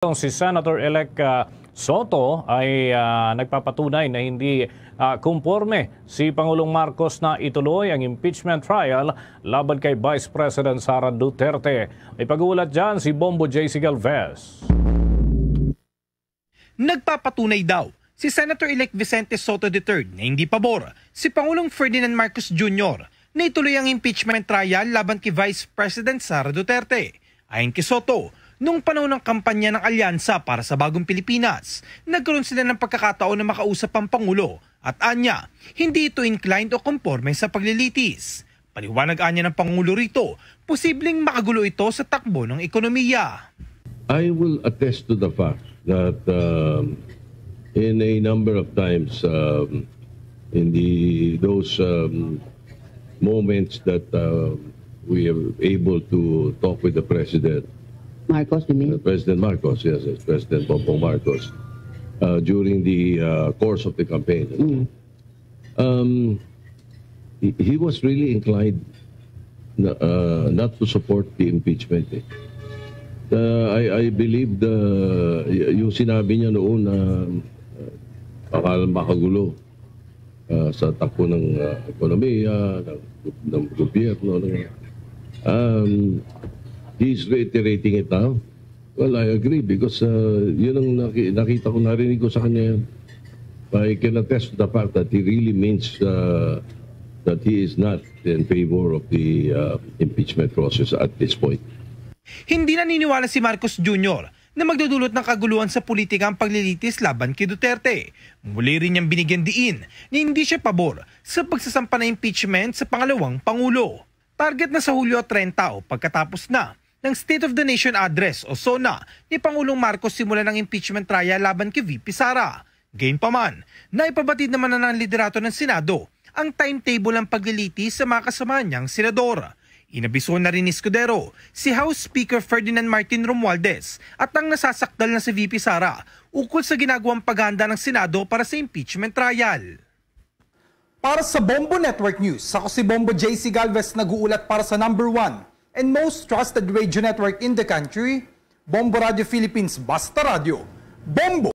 Si Senator-elect Soto ay nagpapatunay na hindi kumporme si Pangulong Marcos na ituloy ang impeachment trial laban kay Vice President Sara Duterte. May pag-uulat dyan si Bombo J.C. Galvez. Nagpapatunay daw si Senator-elect Vicente Soto III na hindi pabor si Pangulong Ferdinand Marcos Jr. na ituloy ang impeachment trial laban kay Vice President Sara Duterte. Ayon kay Soto, noong panahon ng kampanya ng Alyansa para sa Bagong Pilipinas, nagkaroon sila ng pagkakataon na makausap ang Pangulo at anya, hindi ito inclined o conforme sa paglilitis. Paliwanag anya ng Pangulo rito, posibleng makagulo ito sa takbo ng ekonomiya. I will attest to the fact that in a number of times in those moments that we are able to talk with the President, Marcos, you mean? President Marcos, yes, President Bongbong Marcos, during the course of the campaign. He was really inclined not to support the impeachment. I believe yung sinabi niya noon na akala makagulo sa takbo ng ekonomiya, ng gobyerno. He's reiterating it now. Well, I agree because yun ang nakita ko, narinig ko sa kanya yan. I can attest to the fact that he really means that he is not in favor of the impeachment process at this point. Hindi naniniwala si Marcos Jr. na magdudulot ng kaguluhan sa politika ang paglilitis laban kay Duterte. Muli rin niyang binigyan diin na hindi siya pabor sa pagsasampa ng impeachment sa pangalawang Pangulo. Target na sa Hulyo 30 o pagkatapos na ng State of the Nation Address o SONA ni Pangulong Marcos simula ng impeachment trial laban kay VP Sara. Gayunpaman, naipabatid naman na ng liderato ng Senado ang timetable ng paglilitis sa mga kasama niyang senador. Inabiso na rin ni Escudero si House Speaker Ferdinand Martin Romualdez at ang nasasakdal na si VP Sara ukol sa ginagawang paghahanda ng Senado para sa impeachment trial. Para sa Bombo Network News, ako si Bombo J.C. Galvez nag-uulat para sa #1 and most trusted radio network in the country, Bombo Radio Philippines Basta Radio. Bombo!